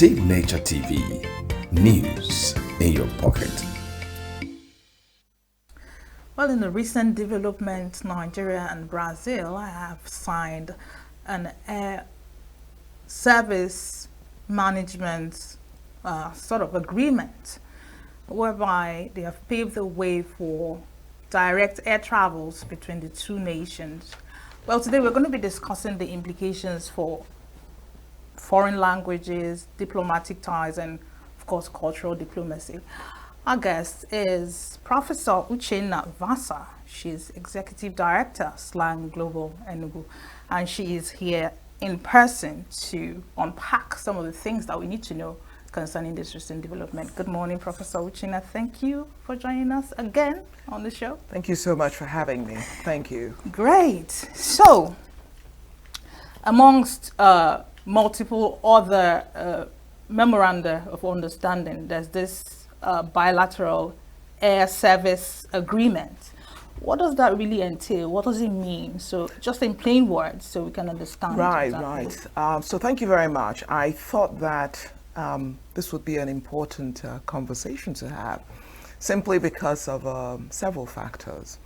Signature TV, news in your pocket. Well, in the recent development, Nigeria and Brazil have signed an air service management sort of agreement whereby they have paved the way for direct air travels between the two nations. Well, today we're going to be discussing the implications for foreign languages, diplomatic ties, and of course cultural diplomacy. Our guest is Professor Uchenna Vasa. She's Executive Director, Slang Global Enugu, and she is here in person to unpack some of the things that we need to know concerning this recent development. Good morning, Professor Uchenna. Thank you for joining us again on the show. Thank you so much for having me. Thank you. Great. So, amongst multiple other memoranda of understanding, there's this bilateral air service agreement. What does that really entail? What does it mean? So just in plain words so we can understand. Right, exactly. right. So thank you very much. I thought that this would be an important conversation to have, simply because of several factors.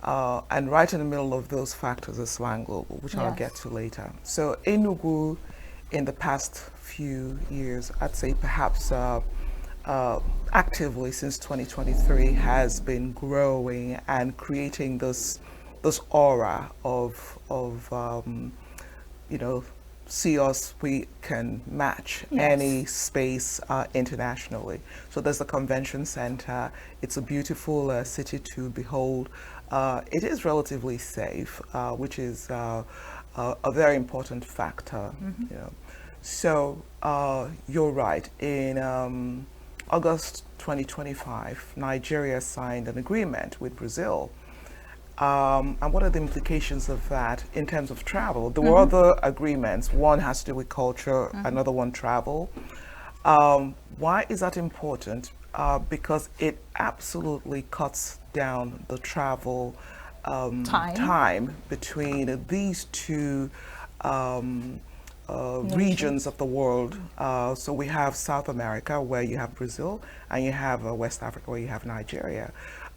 And right in the middle of those factors is Slang Global, which I'll get to later. So Enugu, in the past few years, I'd say perhaps actively since 2023, has been growing and creating this aura of see us, we can match any space internationally. So there's the convention center. It's a beautiful city to behold. It is relatively safe, which is a very important factor. You know. So you're right. In August 2025, Nigeria signed an agreement with Brazil. And what are the implications of that in terms of travel? There were other agreements. One has to do with culture, another one travel. Why is that important? Because it absolutely cuts down the travel time between these two regions of the world. So we have South America, where you have Brazil, and you have West Africa, where you have Nigeria.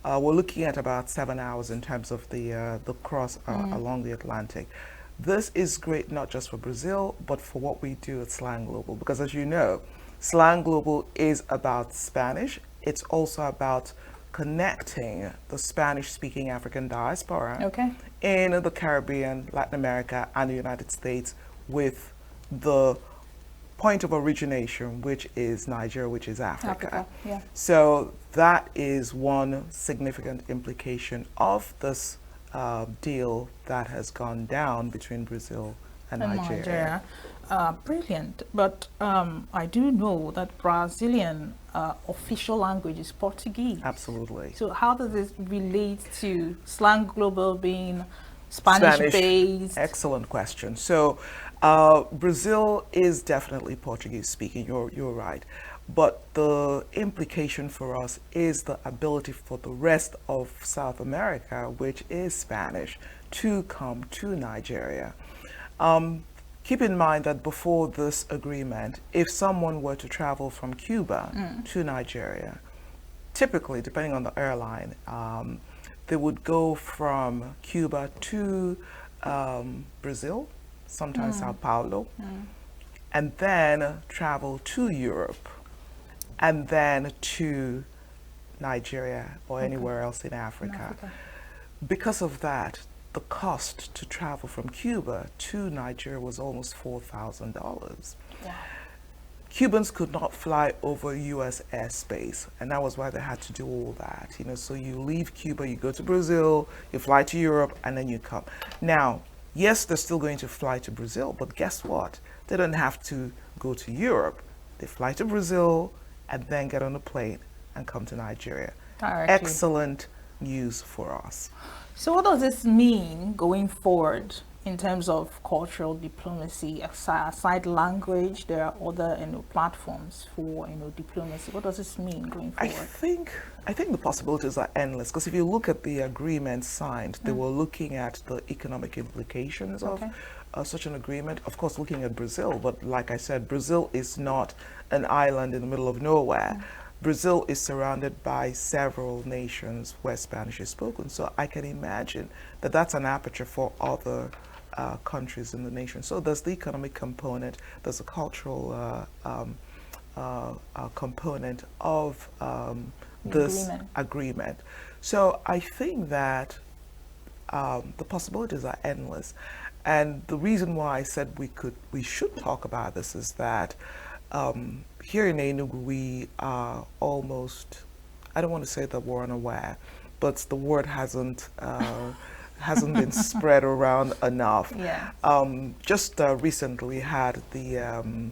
We're looking at about 7 hours in terms of the cross along the Atlantic. This is great not just for Brazil, but for what we do at Slang Global, because as you know, Slang Global is about Spanish. It's also about connecting the Spanish-speaking African diaspora in the Caribbean, Latin America, and the United States with the point of origination, which is Nigeria, which is Africa. So that is one significant implication of this deal that has gone down between Brazil and Nigeria. Brilliant. But I do know that Brazilian official language is Portuguese. Absolutely. So how does this relate to Slang Global being Spanish-based? Excellent question. So Brazil is definitely Portuguese speaking, you're right. But the implication for us is the ability for the rest of South America, which is Spanish, to come to Nigeria. Keep in mind that before this agreement, if someone were to travel from Cuba to Nigeria, typically, depending on the airline, they would go from Cuba to Brazil, sometimes Sao Paulo, and then travel to Europe, and then to Nigeria or anywhere else in Africa. Because of that, the cost to travel from Cuba to Nigeria was almost $4,000. Wow. Cubans could not fly over US airspace, and that was why they had to do all that. You know, so you leave Cuba, you go to Brazil, you fly to Europe, and then you come. Now, yes, they're still going to fly to Brazil, but guess what? They don't have to go to Europe. They fly to Brazil and then get on a plane and come to Nigeria. Excellent news for us. So what does this mean going forward in terms of cultural diplomacy, aside language, there are other platforms for diplomacy. What does this mean going I forward? think the possibilities are endless, because if you look at the agreement signed, they were looking at the economic implications of Okay. such an agreement. Of course, looking at Brazil, but like I said, Brazil is not an island in the middle of nowhere. Brazil is surrounded by several nations where Spanish is spoken, so I can imagine that that's an aperture for other countries in the nation. So there's the economic component, there's a cultural component of this agreement. So I think that the possibilities are endless, and the reason why I said we should talk about this is that here in Enugu we are almost, I don't want to say that we're unaware, but the word hasn't been spread around enough. Yeah. Just recently had the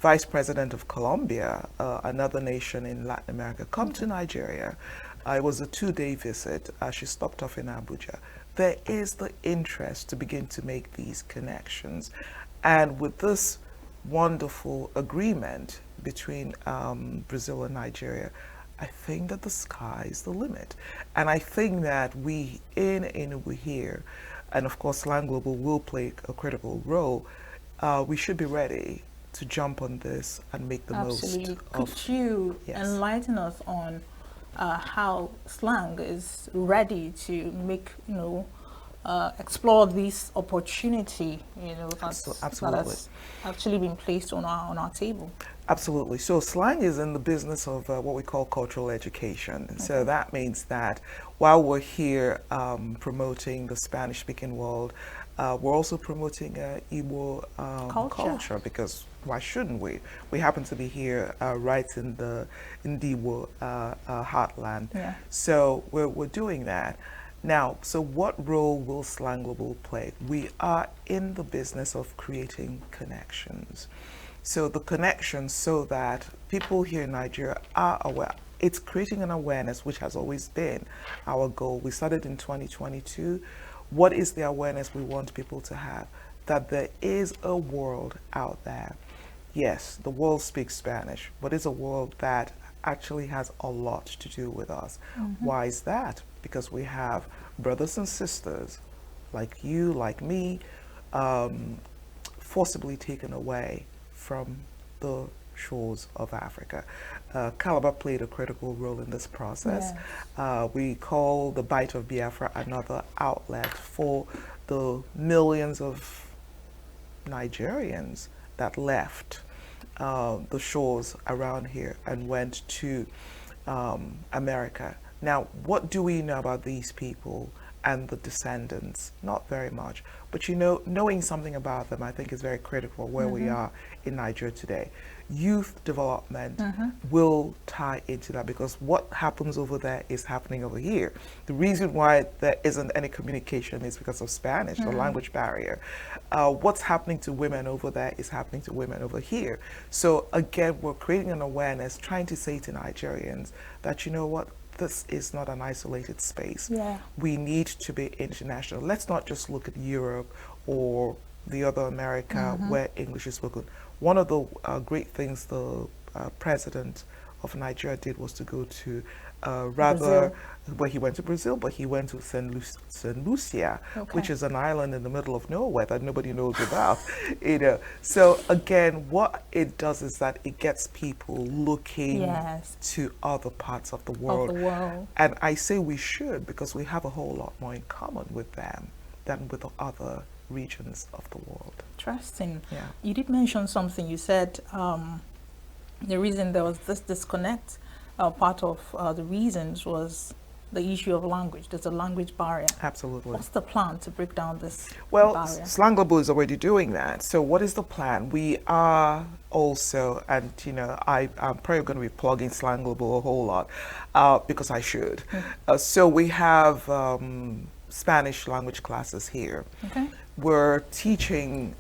Vice President of Colombia, another nation in Latin America, come to Nigeria. It was a 2-day visit. She stopped off in Abuja. There is the interest to begin to make these connections. And with this wonderful agreement between Brazil and Nigeria, I think that the sky is the limit. And I think that we in Enugu here, and of course Slang Global will play a critical role, we should be ready to jump on this and make the Absolutely. most Could of. you Yes. enlighten us on how Slang is ready to make, explore this opportunity, that Absolutely. has actually been placed on our table? Absolutely. So Slang is in the business of what we call cultural education. Okay. So that means that while we're here promoting the Spanish-speaking world, we're also promoting Igbo culture, because why shouldn't we? We happen to be here right in the Igbo heartland. Yeah. So we're doing that. Now, so what role will Slang Global play? We are in the business of creating connections. So the connections so that people here in Nigeria are aware. It's creating an awareness, which has always been our goal. We started in 2022. What is the awareness we want people to have? That there is a world out there. Yes, the world speaks Spanish, but it's a world that actually has a lot to do with us. Why is that? Because we have brothers and sisters like you, like me, forcibly taken away from the shores of Africa. Calabar played a critical role in this process. Yes. We call the Bite of Biafra another outlet for the millions of Nigerians that left the shores around here and went to America. Now, what do we know about these people and the descendants? Not very much. But knowing something about them, I think, is very critical where we are in Nigeria today. Youth development will tie into that, because what happens over there is happening over here. The reason why there isn't any communication is because of Spanish, the language barrier. What's happening to women over there is happening to women over here. So again, we're creating an awareness, trying to say to Nigerians that, you know what, this is not an isolated space. Yeah. We need to be international. Let's not just look at Europe or the other America where English is spoken. One of the great things the president of Nigeria did was to go to Brazil. where he went to Brazil, but he went to St. Lucia, which is an island in the middle of nowhere that nobody knows about. So again, what it does is that it gets people looking to other parts of the world. And I say we should, because we have a whole lot more in common with them than with the other regions of the world. Interesting. Yeah. You did mention something. You said the reason there was this disconnect, part of the reasons was the issue of language. There's a language barrier. Absolutely. What's the plan to break down this barrier? Well, Slang Global is already doing that. So what is the plan? We are also, and I'm probably going to be plugging Slang Global a whole lot because I should. So we have Spanish language classes here. Okay. We're teaching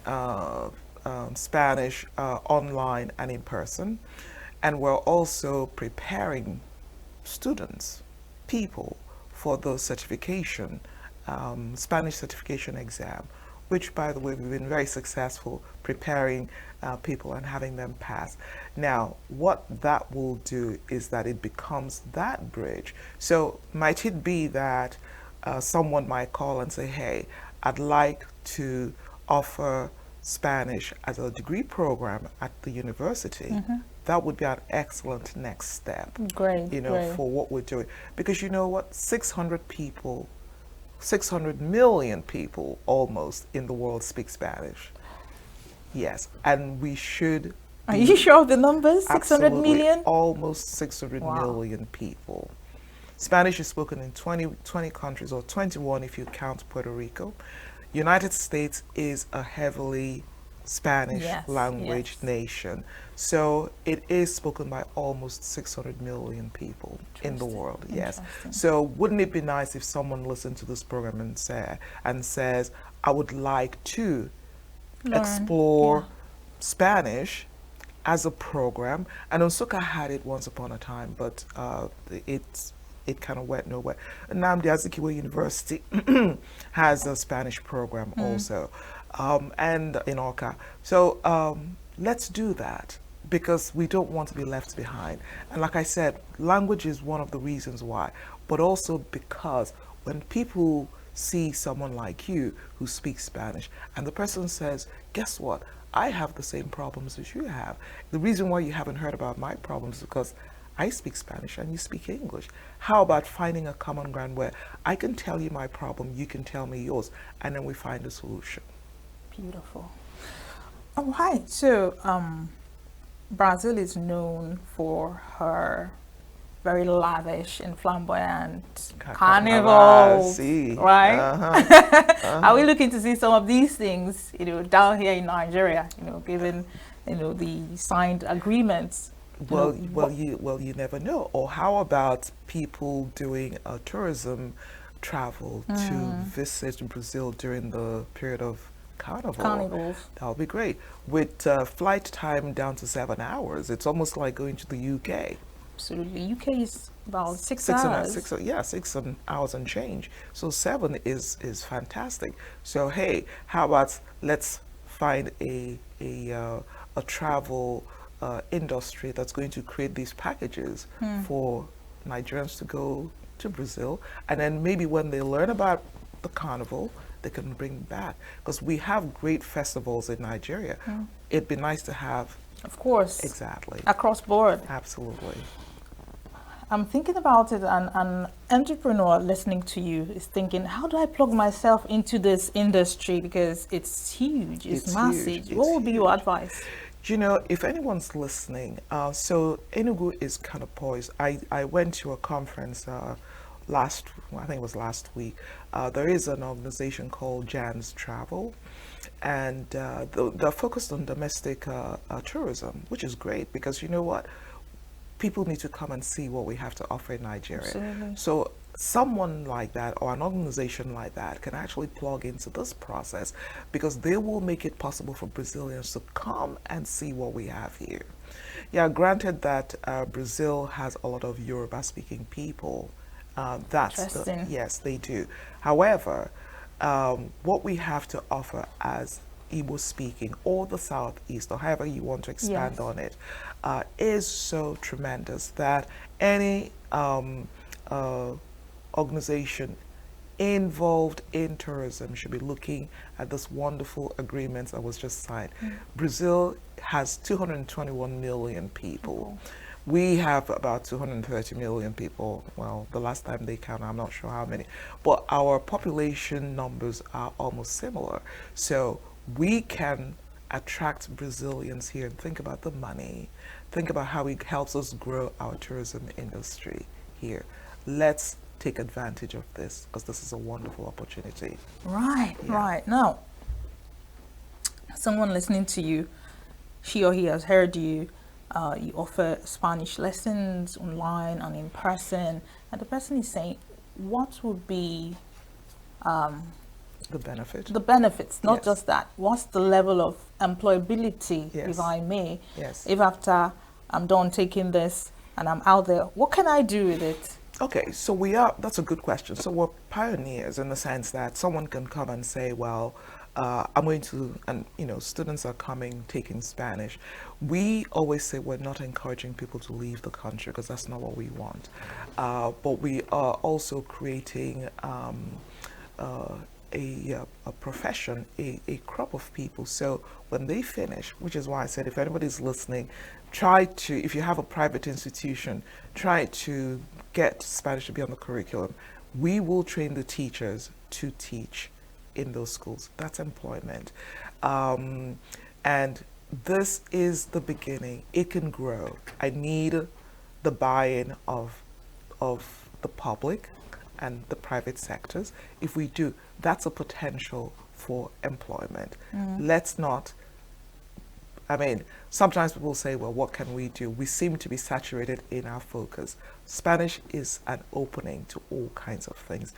Spanish online and in person, and we're also preparing students, people, for the certification, Spanish certification exam, which, by the way, we've been very successful preparing people and having them pass. Now, what that will do is that it becomes that bridge. So might it be that someone might call and say, hey, I'd like to offer Spanish as a degree program at the university. That would be an excellent next step. Great, you know, great. for what we're doing. Because you know what? 600 million people almost in the world speak Spanish. Yes, and we should. Are you sure of the numbers? 600 absolutely, million? Almost 600 Wow. million people. Spanish is spoken in 20 countries, or 21 if you count Puerto Rico. United States is a heavily Spanish language nation. So it is spoken by almost 600 million people in the world. Yes. So wouldn't it be nice if someone listened to this program and says, I would like to explore Spanish as a program. And Nsukka had it once upon a time, but it kind of went nowhere. Nnamdi Azikiwe University has a Spanish program also, and in Awka. So let's do that, because we don't want to be left behind. And like I said, language is one of the reasons why, but also because when people see someone like you who speaks Spanish and the person says, guess what? I have the same problems as you have. The reason why you haven't heard about my problems is because I speak Spanish and you speak English. How about finding a common ground where I can tell you my problem, you can tell me yours, and then we find a solution. Beautiful. All right. So Brazil is known for her very lavish and flamboyant carnival, right? Are we looking to see some of these things, down here in Nigeria, given, the signed agreements? Well, you never know. Or how about people doing tourism travel to visit Brazil during the period of Carnivals? That would be great. With flight time down to 7 hours, it's almost like going to the UK. Absolutely. UK is about 6 hours. 6 hours and change. So 7 is fantastic. So hey, how about let's find a travel industry that's going to create these packages for Nigerians to go to Brazil, and then maybe when they learn about the carnival, they can bring back, because we have great festivals in Nigeria. It'd be nice to have, of course, exactly, across board. Absolutely. I'm thinking about it, and an entrepreneur listening to you is thinking, how do I plug myself into this industry, because it's huge, it's massive. What would be your advice? If anyone's listening, so Enugu is kind of poised. I went to a conference I think it was last week. There is an organization called Jan's Travel, and they're focused on domestic tourism, which is great, because you know what? People need to come and see what we have to offer in Nigeria. Absolutely. So someone like that, or an organization like that, can actually plug into this process, because they will make it possible for Brazilians to come and see what we have here. Yeah, granted that Brazil has a lot of Yoruba-speaking people. Yes, they do. However, what we have to offer as Igbo-speaking, or the Southeast, or however you want to expand on it, is so tremendous that any organization involved in tourism should be looking at this wonderful agreement that was just signed. Brazil has 221 million people. We have about 230 million people. Well, the last time they counted, I'm not sure how many, but our population numbers are almost similar. So we can attract Brazilians here, and think about the money, think about how it helps us grow our tourism industry here. Let's take advantage of this, because this is a wonderful opportunity. Right. Now, someone listening to you, she or he has heard you, you offer Spanish lessons online and in person, and the person is saying, what would be the benefit? The benefits, not just that. What's the level of employability, if I may? Yes. If after I'm done taking this and I'm out there, what can I do with it? Okay, that's a good question. So we're pioneers in the sense that someone can come and say, well, I'm going to, and students are coming, taking Spanish. We always say we're not encouraging people to leave the country because that's not what we want. But we are also creating a profession, a crop of people. So when they finish, which is why I said if anybody's listening, if you have a private institution, try to get Spanish to be on the curriculum. We will train the teachers to teach in those schools. That's employment. And this is the beginning. It can grow. I need the buy-in of the public and the private sectors. If we do, that's a potential for employment. Let's not, sometimes people say, well, what can we do? We seem to be saturated in our focus. Spanish is an opening to all kinds of things.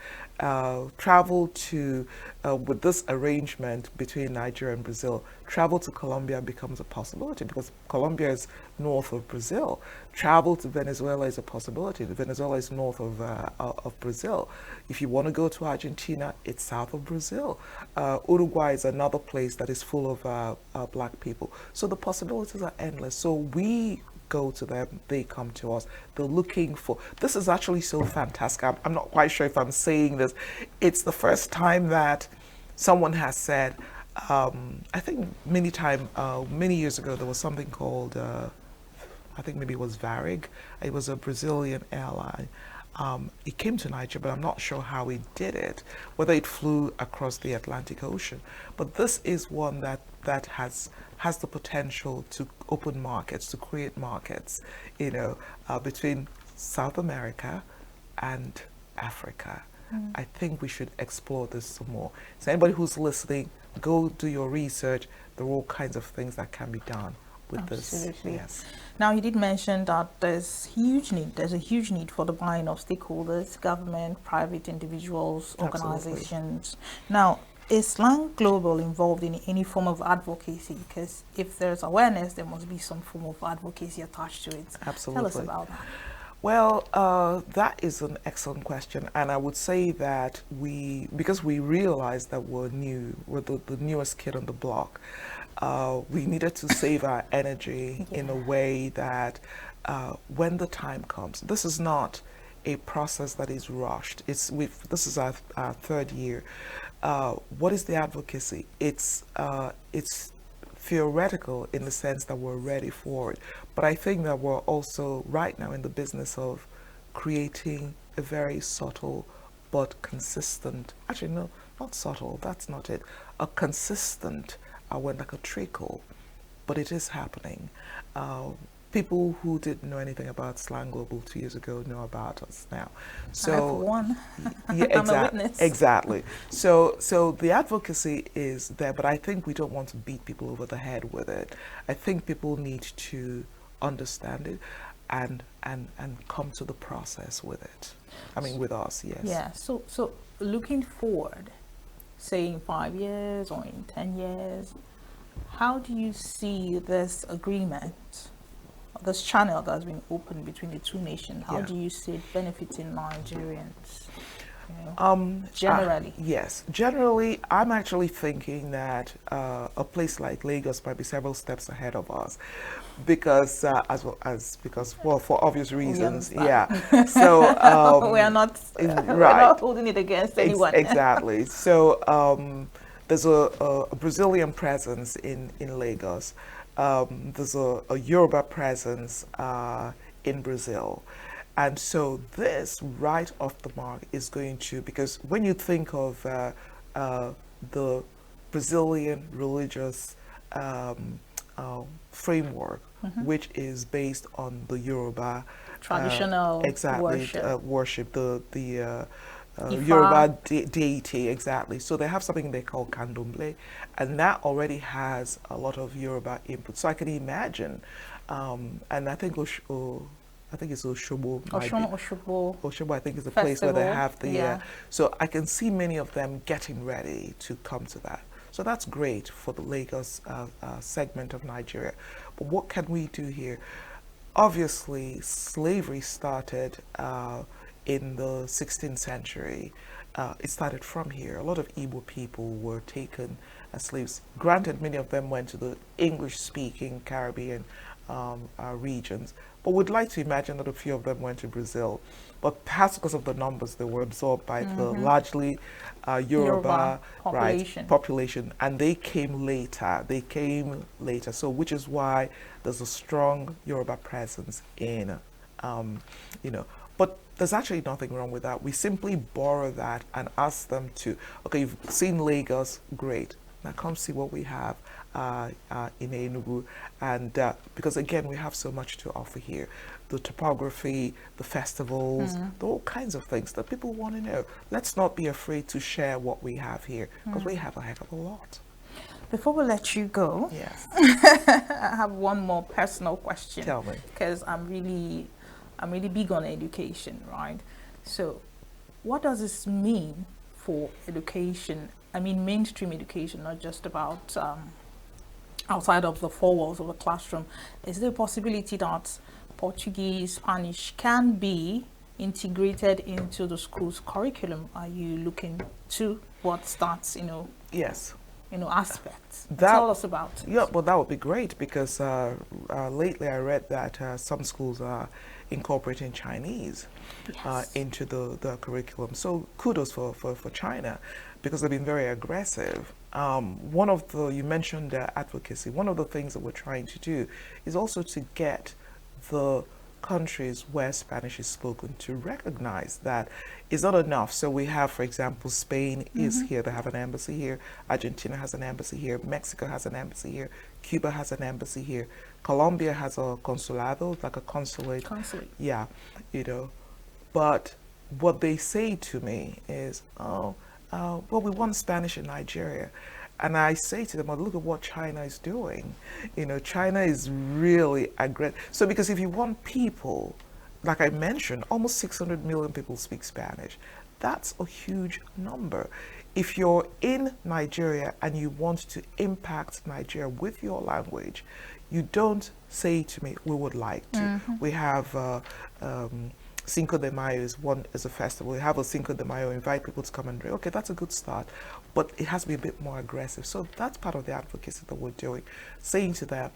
Travel to, with this arrangement between Nigeria and Brazil, travel to Colombia becomes a possibility because Colombia is north of Brazil. Travel to Venezuela is a possibility. Venezuela is north of Brazil. If you want to go to Argentina, it's south of Brazil. Uruguay is another place that is full of black people. So the possibilities are endless. So we go to them, they come to us. They're looking for, this is actually so fantastic. I'm not quite sure if I'm saying this. It's the first time that someone has said, I think many years ago, there was something called, I think maybe it was Varig. It was a Brazilian airline. It came to Nigeria, but I'm not sure how it did it, whether it flew across the Atlantic Ocean. But this is one that has the potential to open markets, to create markets, between South America and Africa. I think we should explore this some more. So anybody who's listening, go do your research. There are all kinds of things that can be done with this. Yes. Now, you did mention that there's a huge need for the buy-in of stakeholders, government, private individuals, organizations. Absolutely. Now, is Slang Global involved in any form of advocacy? Because if there's awareness, there must be some form of advocacy attached to it. Absolutely. Tell us about that. Well, that is an excellent question, and I would say that because we realized that we're the newest kid on the block, we needed to save our energy in a way that when the time comes, this is not a process that is rushed. This is our third year. What is the advocacy? It's theoretical in the sense that we're ready for it. But I think that we're also right now in the business of creating a very subtle but consistent, actually no, not subtle, that's not it, a consistent, like a trickle, but it is happening. People who didn't know anything about Slang Global 2 years ago know about us now. So I for one. yeah, I'm a witness. Exactly. So the advocacy is there, but I think we don't want to beat people over the head with it. I think people need to understand it and come to the process with it. With us, yes. Yeah. So looking forward, say in 5 years or in 10 years, how do you see this agreement, this channel that has been opened between the two nations? How do you see it benefiting Nigerians? Generally. Yes, generally, I'm actually thinking that a place like Lagos might be several steps ahead of us, because for obvious reasons. Yeah. So we are not right. We're not holding it against anyone. Exactly. So there's a Brazilian presence in Lagos. There's a Yoruba presence in Brazil. And so this right off the mark is going to, because when you think of the Brazilian religious framework, which is based on the Yoruba traditional worship, the Yoruba deity, exactly. So they have something they call candomblé, and that already has a lot of Yoruba input. So I can imagine, and I think it's Oshobo. Oshobo, I think, is the place where they have the. So I can see many of them getting ready to come to that. So that's great for the Lagos segment of Nigeria. But what can we do here? Obviously, slavery started in the 16th century, it started from here. A lot of Igbo people were taken as slaves. Granted, many of them went to the English-speaking Caribbean regions, but we'd like to imagine that a few of them went to Brazil. But perhaps because of the numbers, they were absorbed by the largely Yoruba population, and they came later. So which is why there's a strong Yoruba presence in, But there's actually nothing wrong with that. We simply borrow that and ask them to, okay, you've seen Lagos, great. Now come see what we have in Enugu, and because again we have so much to offer here, the topography, the festivals, all kinds of things that people want to know. Let's not be afraid to share what we have here, because we have a heck of a lot. Before we let you go, yes, I have one more personal question. Tell me, because I'm really big on education, right? So, what does this mean for education? I mean, mainstream education, not just about outside of the four walls of a classroom. Is there a possibility that Portuguese, Spanish can be integrated into the school's curriculum? Are you looking to what starts, yes, aspects? Tell us about it. Yeah, well, that would be great, because lately I read that some schools are incorporating Chinese into the curriculum. So kudos for China, because they've been very aggressive. You mentioned advocacy. One of the things that we're trying to do is also to get the countries where Spanish is spoken to recognize that it's not enough. So we have, for example, Spain is here, they have an embassy here, Argentina has an embassy here, Mexico has an embassy here, Cuba has an embassy here, Colombia has a consulado, like a consulate. Yeah, but what they say to me is, well, we want Spanish in Nigeria. And I say to them, well, look at what China is doing. China is really aggressive. So because if you want people, like I mentioned, almost 600 million people speak Spanish. That's a huge number. If you're in Nigeria and you want to impact Nigeria with your language, you don't say to me, we would like to. We have Cinco de Mayo is a festival. We have a Cinco de Mayo, invite people to come and drink. Okay, that's a good start, but it has to be a bit more aggressive. So that's part of the advocacy that we're doing, saying to them,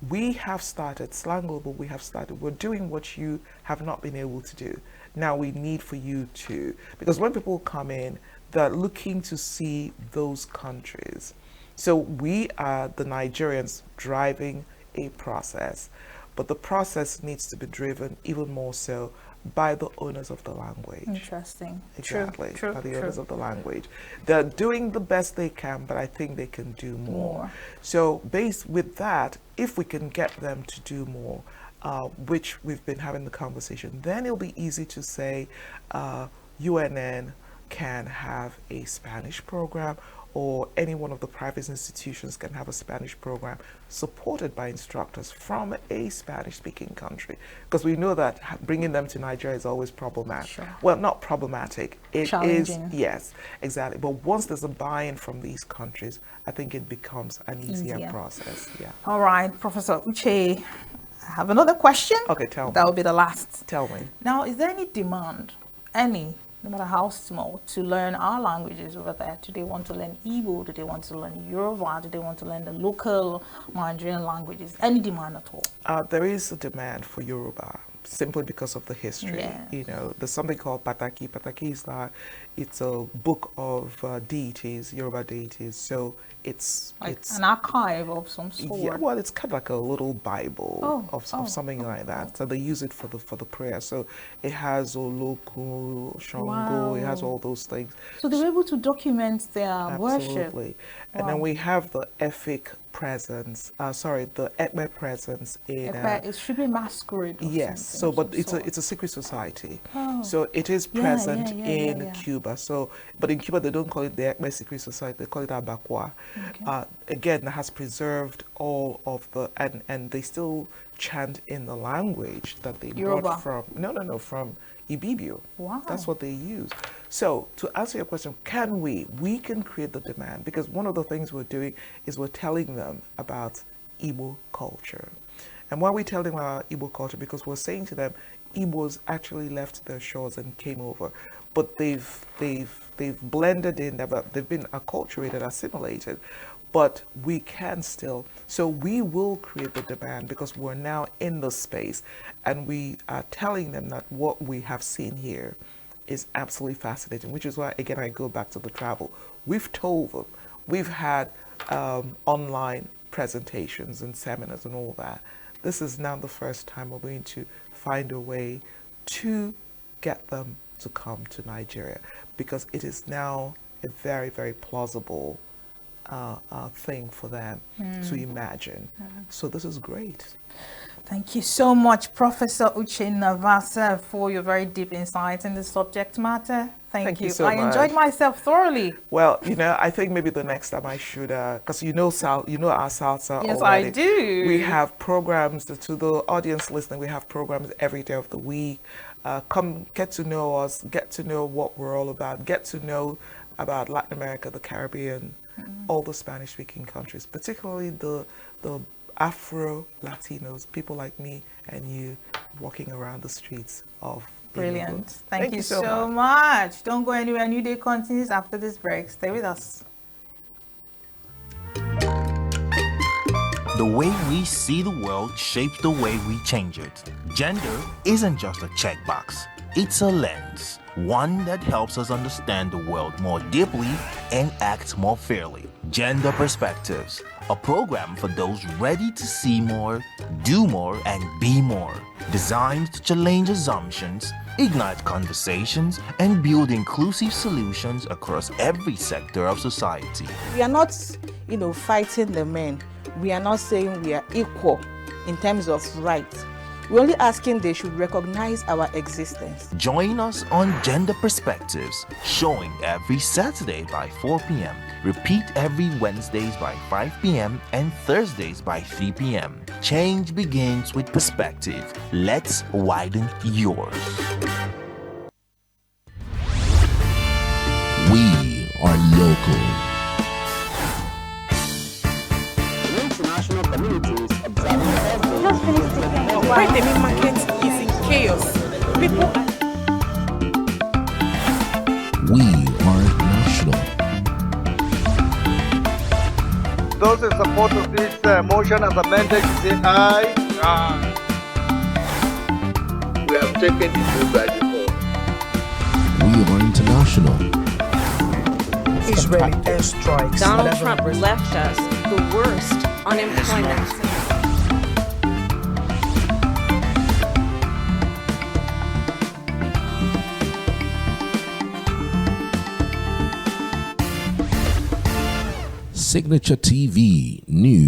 we have started, Slang Global, we have started. We're doing what you have not been able to do. Now we need for you to, because when people come in, they're looking to see those countries. So we are the Nigerians driving a process, but the process needs to be driven even more so by the owners of the language. Interesting. Exactly. True, By the true. owners of the language. They're doing the best they can, but I think they can do more. So based with that, if we can get them to do more, which we've been having the conversation, then it'll be easy to say UNN can have a Spanish program, or any one of the private institutions can have a Spanish program supported by instructors from a Spanish-speaking country. Because we know that bringing them to Nigeria is always problematic. Sure. Well, not problematic. It challenging. is, yes, exactly. But once there's a buy-in from these countries, I think it becomes an easier process. Yeah. All right, Professor Uche, I have another question. Okay, tell me. That will be the last. Tell me. Now, is there any demand, no matter how small, to learn our languages over there? Do they want to learn Igbo? Do they want to learn Yoruba? Do they want to learn the local Nigerian languages? Any demand at all? There is a demand for Yoruba, simply because of the history. Yes. There's something called Pataki. Pataki is like, it's a book of deities, Yoruba deities. So it's an archive of some sort. Yeah, well, it's kind of like a little Bible of something like that. So they use it for the prayer. So it has Oloku, Shango, it has all those things. So they were able to document their worship. Absolutely. And then we have the Efik presence, the Ekme presence in... it should be masquerade. Yes, so but it's a secret society. So it is present in Cuba. So, but in Cuba they don't call it the Ekme Secret Society, they call it Abakwa. Okay. Again, that has preserved all of the, and they still chant in the language that they brought from, from Ibibio. Wow. That's what they use. So to answer your question, we can create the demand, because one of the things we're doing is we're telling them about Igbo culture. And why we tell them about Igbo culture? Because we're saying to them, Igbos actually left their shores and came over, but they've blended in. They've been acculturated, assimilated, but we can still. So we will create the demand because we're now in the space, and we are telling them that what we have seen here is absolutely fascinating. Which is why, again, I go back to the travel. We've told them. We've had online presentations and seminars and all that. This is now the first time we're going to find a way to get them to come to Nigeria, because it is now a very, very plausible thing for them to imagine. So this is great. Thank you so much, Professor Uchenna Vasa, for your very deep insights in the subject matter. Thank you. So I much. enjoyed myself thoroughly. Well, I think maybe the next time I should, because our salsa Yes, already. I do. We have programs to the audience listening. We have programs every day of the week. Come get to know us, get to know what we're all about, get to know about Latin America, the Caribbean, all the Spanish-speaking countries, particularly the Afro-Latinos, people like me and you walking around the streets of Brilliant. Enugu. Thank you so much. Don't go anywhere. New Day continues after this break. Stay with us. The way we see the world shapes the way we change it. Gender isn't just a checkbox, it's a lens. One that helps us understand the world more deeply and act more fairly. Gender Perspectives, a program for those ready to see more, do more, and be more. Designed to challenge assumptions, ignite conversations, and build inclusive solutions across every sector of society. We are not, fighting the men. We are not saying we are equal in terms of rights. We're only asking they should recognize our existence. Join us on Gender Perspectives, showing every Saturday by 4 p.m. Repeat every Wednesdays by 5 p.m. and Thursdays by 3 p.m. Change begins with perspective. Let's widen yours. We are local. International communities observing Just finished taking it. Where the main market is in chaos. People are... We are national. Those in support of this motion as amended, say aye. Aye. We have taken the vote by default. We are international. Israeli airstrikes. Donald Trump left us the worst unemployment. Signature TV News.